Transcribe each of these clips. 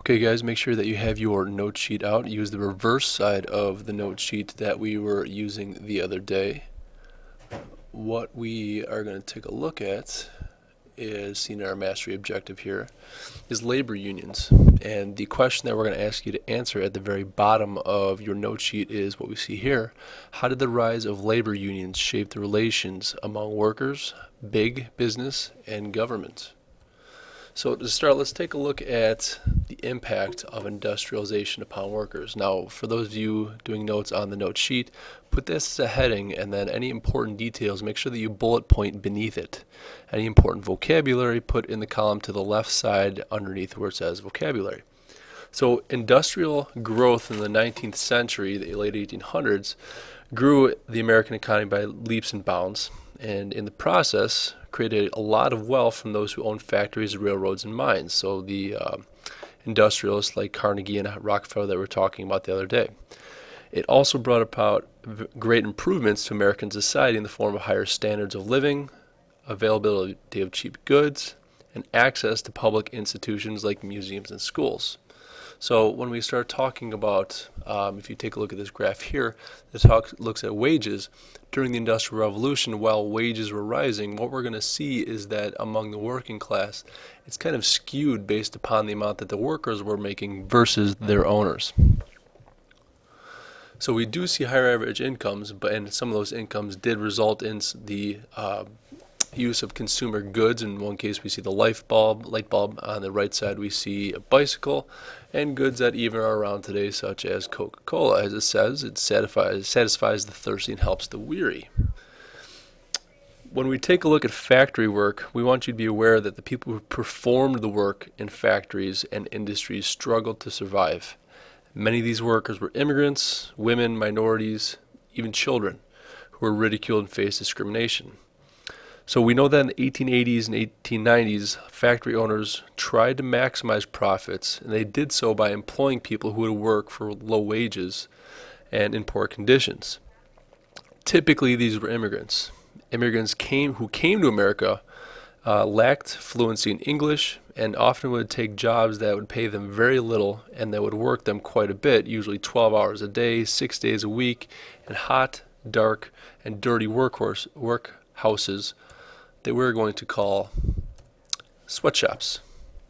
Okay guys, make sure that you have your note sheet out. Use the reverse side of the note sheet that we were using the other day. What we are going to take a look at is, seen in our mastery objective here, is labor unions. And the question that we're going to ask you to answer at the very bottom of your note sheet is what we see here. How did the rise of labor unions shape the relations among workers, big business, and government? So to start, let's take a look at the impact of industrialization upon workers. Now, for those of you doing notes on the note sheet, put this as a heading, and then any important details, make sure that you bullet point beneath it. Any important vocabulary, put in the column to the left side underneath where it says vocabulary. So industrial growth in the 19th century, the late 1800s, grew the American economy by leaps and bounds, and in the process created a lot of wealth from those who owned factories, railroads, and mines. So the industrialists like Carnegie and Rockefeller that we were talking about the other day. It also brought about great improvements to American society in the form of higher standards of living, availability of cheap goods, and access to public institutions like museums and schools. So when we start talking about, if you take a look at this graph here, this looks at wages. During the Industrial Revolution, while wages were rising, what we're going to see is that among the working class, it's kind of skewed based upon the amount that the workers were making versus their owners. So we do see higher average incomes, and some of those incomes did result in the use of consumer goods. In one case we see the light bulb. On the right side we see a bicycle, and goods that even are around today, such as Coca-Cola. As it says, it satisfies the thirsty and helps the weary. When we take a look at factory work, we want you to be aware that the people who performed the work in factories and industries struggled to survive. Many of these workers were immigrants, women, minorities, even children, who were ridiculed and faced discrimination. So we know that in the 1880s and 1890s, factory owners tried to maximize profits, and they did so by employing people who would work for low wages and in poor conditions. Typically, these were immigrants. Immigrants who came to America lacked fluency in English and often would take jobs that would pay them very little and that would work them quite a bit, usually 12 hours a day, 6 days a week, in hot, dark, and dirty workhouses that we're going to call sweatshops.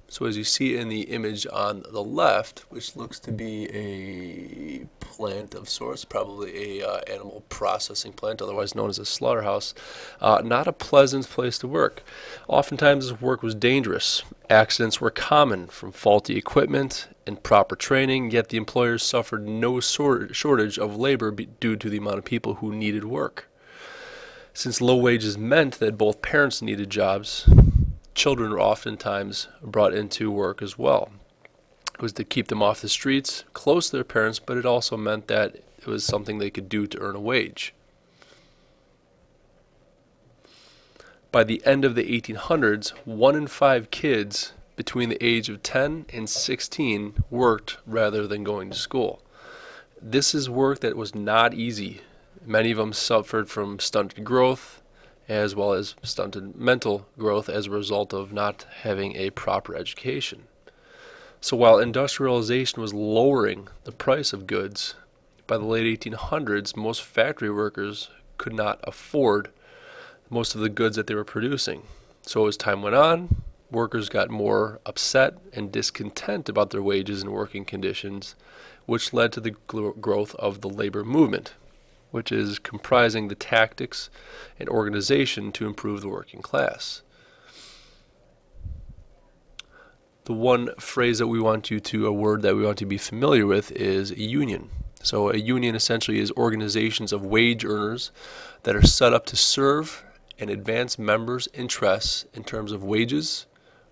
So as you see in the image on the left, which looks to be a plant of sorts, probably a animal processing plant, otherwise known as a slaughterhouse, not a pleasant place to work. Oftentimes this work was dangerous. Accidents were common from faulty equipment and proper training, yet the employers suffered no shortage of labor due to the amount of people who needed work. Since low wages meant that both parents needed jobs, children were oftentimes brought into work as well. It was to keep them off the streets, close to their parents, but it also meant that it was something they could do to earn a wage. By the end of the 1800s, 1 in 5 kids between the age of 10 and 16 worked rather than going to school. This is work that was not easy. Many of them suffered from stunted growth as well as stunted mental growth as a result of not having a proper education. So while industrialization was lowering the price of goods, by the late 1800s, most factory workers could not afford most of the goods that they were producing. So as time went on, workers got more upset and discontent about their wages and working conditions, which led to the growth of the labor movement, which is comprising the tactics and organization to improve the working class. The one phrase that we want you to, a word that we want you to be familiar with is a union. So a union essentially is organizations of wage earners that are set up to serve and advance members' interests in terms of wages,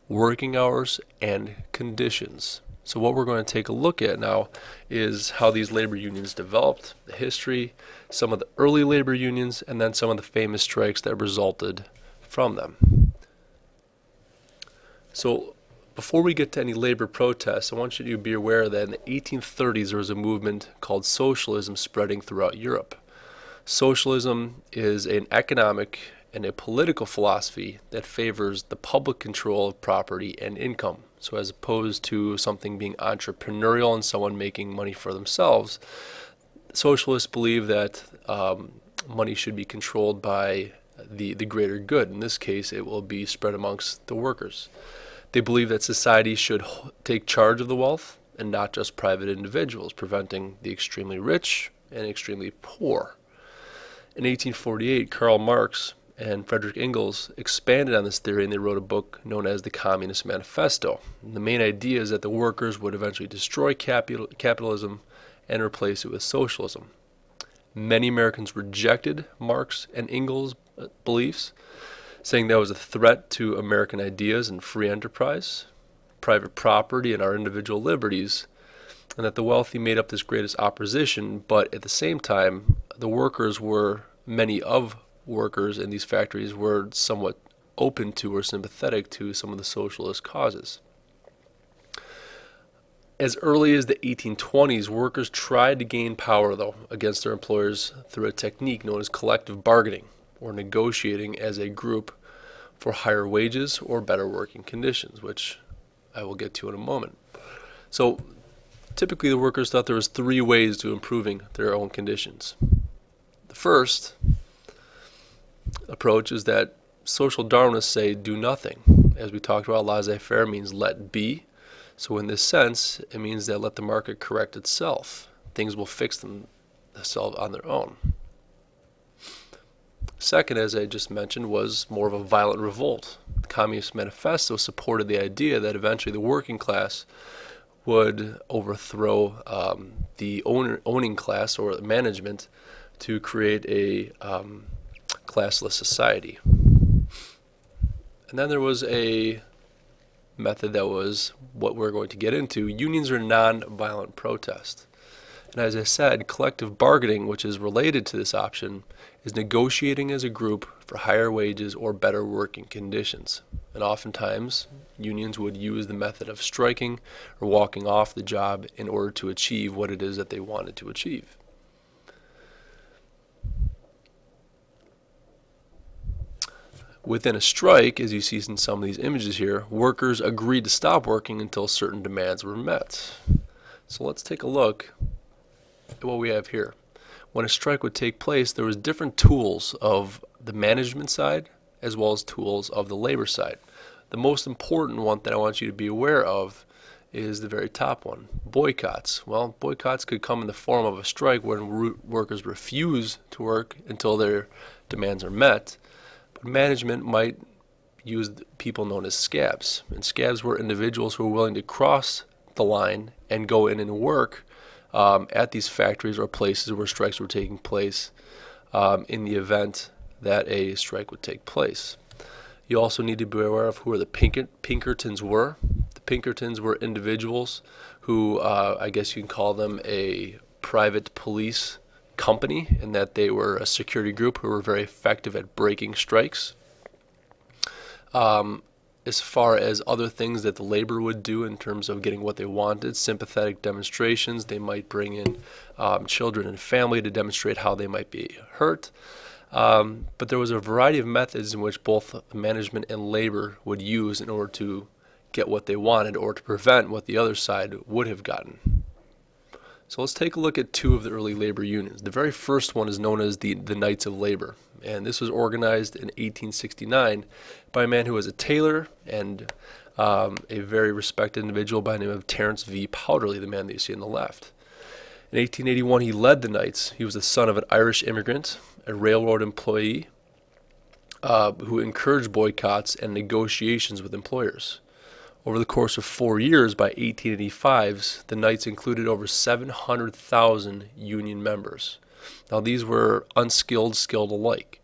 working hours, and conditions. So what we're going to take a look at now is how these labor unions developed, the history, some of the early labor unions, and then some of the famous strikes that resulted from them. So before we get to any labor protests, I want you to be aware that in the 1830s there was a movement called socialism spreading throughout Europe. Socialism is an economic and a political philosophy that favors the public control of property and income. So as opposed to something being entrepreneurial and someone making money for themselves, socialists believe that money should be controlled by the greater good. In this case, it will be spread amongst the workers. They believe that society should take charge of the wealth and not just private individuals, preventing the extremely rich and extremely poor. In 1848, Karl Marx and Friedrich Engels expanded on this theory, and they wrote a book known as the Communist Manifesto. And the main idea is that the workers would eventually destroy capitalism and replace it with socialism. Many Americans rejected Marx and Engels' beliefs, saying that was a threat to American ideas and free enterprise, private property, and our individual liberties, and that the wealthy made up this greatest opposition. But at the same time, the workers were, many of workers in these factories were somewhat open to or sympathetic to some of the socialist causes. As early as the 1820s, workers tried to gain power, though, against their employers through a technique known as collective bargaining, or negotiating as a group for higher wages or better working conditions, which I will get to in a moment. So typically the workers thought there was three ways to improving their own conditions. The first approach is that social Darwinists say do nothing. As we talked about, laissez-faire means let be. So in this sense, it means that let the market correct itself. Things will fix themselves on their own. Second, as I just mentioned, was more of a violent revolt. The Communist Manifesto supported the idea that eventually the working class would overthrow the owning class or management to create a classless society. And then there was a method that was what we're going to get into. Unions are non-violent protest. And as I said, collective bargaining, which is related to this option, is negotiating as a group for higher wages or better working conditions. And oftentimes, unions would use the method of striking or walking off the job in order to achieve what it is that they wanted to achieve. Within a strike, as you see in some of these images here, workers agreed to stop working until certain demands were met. So let's take a look at what we have here. When a strike would take place, there was different tools of the management side as well as tools of the labor side. The most important one that I want you to be aware of is the very top one, boycotts. Well, boycotts could come in the form of a strike when workers refuse to work until their demands are met. But management might use people known as scabs. And scabs were individuals who were willing to cross the line and go in and work at these factories or places where strikes were taking place in the event that a strike would take place. You also need to be aware of who the Pinkertons were. The Pinkertons were individuals who, I guess you can call them a private police company, in that they were a security group who were very effective at breaking strikes. As far as other things that the labor would do in terms of getting what they wanted, sympathetic demonstrations, they might bring in children and family to demonstrate how they might be hurt. But there was a variety of methods in which both management and labor would use in order to get what they wanted or to prevent what the other side would have gotten. So let's take a look at two of the early labor unions. The very first one is known as the Knights of Labor, and this was organized in 1869 by a man who was a tailor and a very respected individual by the name of Terence V. Powderly, the man that you see on the left. In 1881, he led the Knights. He was the son of an Irish immigrant, a railroad employee, who encouraged boycotts and negotiations with employers. Over the course of 4 years, by 1885, the Knights included over 700,000 union members. Now, these were unskilled, skilled alike.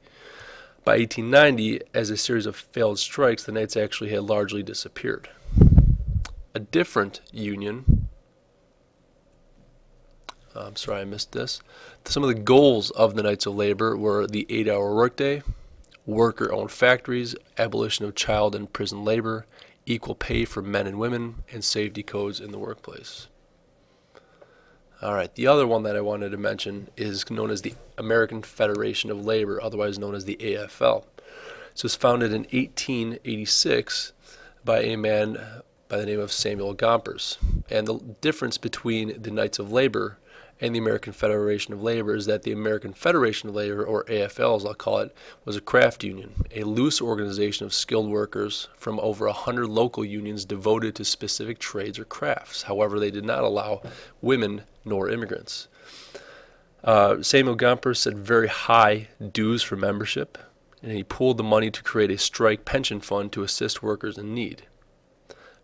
By 1890, as a series of failed strikes, the Knights actually had largely disappeared. A different union, I'm sorry I missed this. Some of the goals of the Knights of Labor were the 8-hour workday, worker-owned factories, abolition of child and prison labor, equal pay for men and women, and safety codes in the workplace. All right, the other one that I wanted to mention is known as the American Federation of Labor, otherwise known as the AFL. So it was founded in 1886 by a man by the name of Samuel Gompers. And the difference between the Knights of Labor and the American Federation of Labor is that the American Federation of Labor, or AFL as I'll call it, was a craft union, a loose organization of skilled workers from over 100 local unions devoted to specific trades or crafts. However, they did not allow women nor immigrants. Samuel Gompers set very high dues for membership, and he pooled the money to create a strike pension fund to assist workers in need.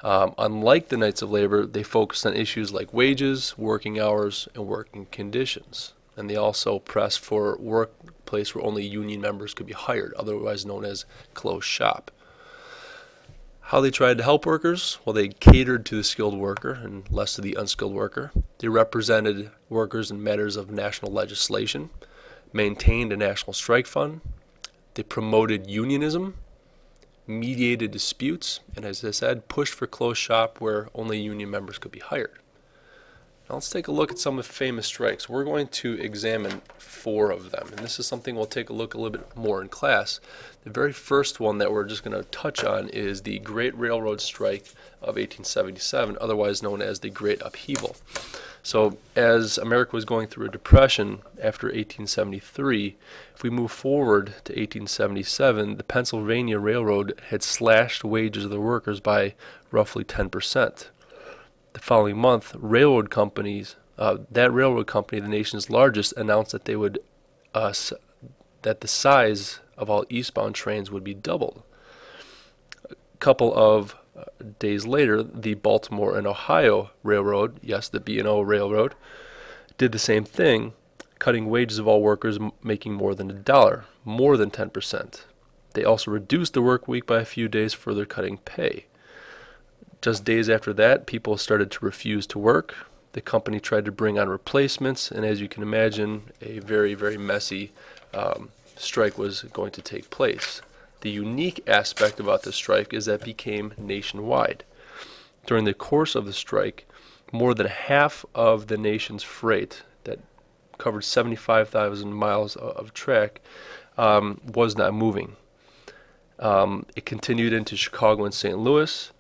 Unlike the Knights of Labor, they focused on issues like wages, working hours, and working conditions. And they also pressed for a workplace where only union members could be hired, otherwise known as closed shop. How they tried to help workers? Well, they catered to the skilled worker and less to the unskilled worker. They represented workers in matters of national legislation, maintained a national strike fund. They promoted unionism, mediated disputes, and as I said, pushed for closed shop where only union members could be hired. Now let's take a look at some of the famous strikes. We're going to examine 4 of them, and this is something we'll take a look a little bit more in class. The very first one that we're just going to touch on is the Great Railroad Strike of 1877, otherwise known as the Great Upheaval. So as America was going through a depression after 1873, if we move forward to 1877, the Pennsylvania Railroad had slashed wages of the workers by roughly 10%. The following month, that railroad company, the nation's largest, announced that they would that the size of all eastbound trains would be doubled. A couple of days later, the Baltimore and Ohio Railroad, yes, the B&O Railroad, did the same thing, cutting wages of all workers making more than $1, more than 10%. They also reduced the work week by a few days, further cutting pay. Just days after that, people started to refuse to work. The company tried to bring on replacements, and as you can imagine, a very, very messy strike was going to take place. The unique aspect about the strike is that it became nationwide. During the course of the strike, more than half of the nation's freight that covered 75,000 miles of track was not moving. It continued into Chicago and St. Louis.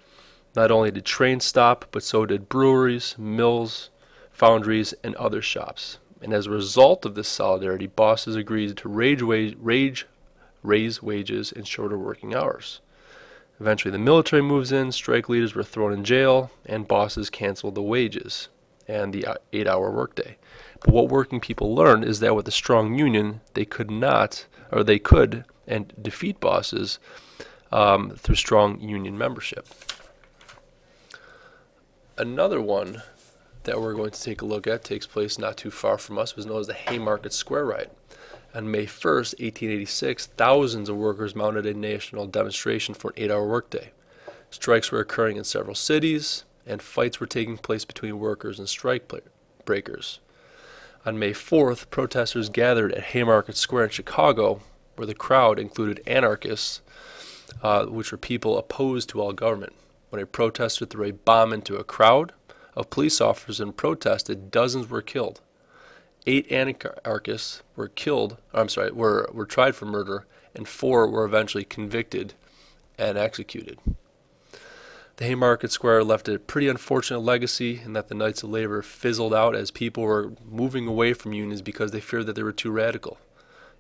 Not only did trains stop, but so did breweries, mills, foundries, and other shops. And as a result of this solidarity, bosses agreed to raise wages and shorter working hours. Eventually the military moves in, strike leaders were thrown in jail, and bosses canceled the wages and the 8-hour workday. But what working people learned is that with a strong union, they could and defeat bosses through strong union membership. Another one that we're going to take a look at takes place not too far from us, was known as the Haymarket Square Riot. On May 1st, 1886, thousands of workers mounted a national demonstration for an 8-hour workday. Strikes were occurring in several cities, and fights were taking place between workers and strike breakers. On May 4th, protesters gathered at Haymarket Square in Chicago, where the crowd included anarchists, which were people opposed to all government. When a protester threw a bomb into a crowd of police officers and protested, dozens were killed. 8 anarchists were tried for murder, and 4 were eventually convicted and executed. The Haymarket Square left a pretty unfortunate legacy in that the Knights of Labor fizzled out as people were moving away from unions because they feared that they were too radical.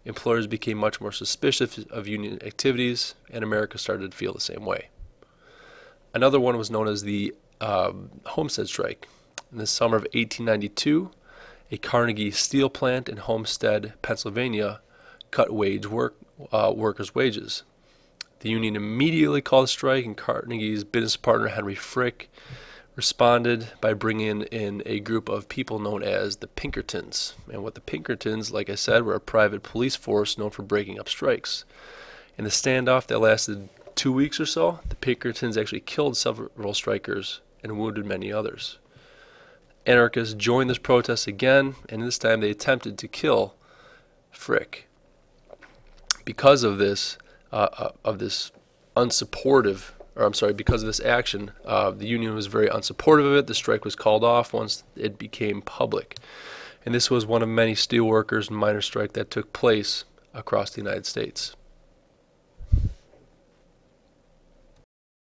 Employers became much more suspicious of union activities, and America started to feel the same way. Another one was known as the Homestead Strike. In the summer of 1892, a Carnegie steel plant in Homestead, Pennsylvania, cut workers' wages. The union immediately called a strike, and Carnegie's business partner Henry Frick responded by bringing in a group of people known as the Pinkertons. And what the Pinkertons, like I said, were a private police force known for breaking up strikes. In the standoff that lasted 2 weeks or so, the Pinkertons actually killed several strikers and wounded many others. Anarchists joined this protest again, and this time they attempted to kill Frick. Because of this, because of this action, the union was very unsupportive of it. The strike was called off once it became public, and this was one of many steelworkers and miners' strike that took place across the United States.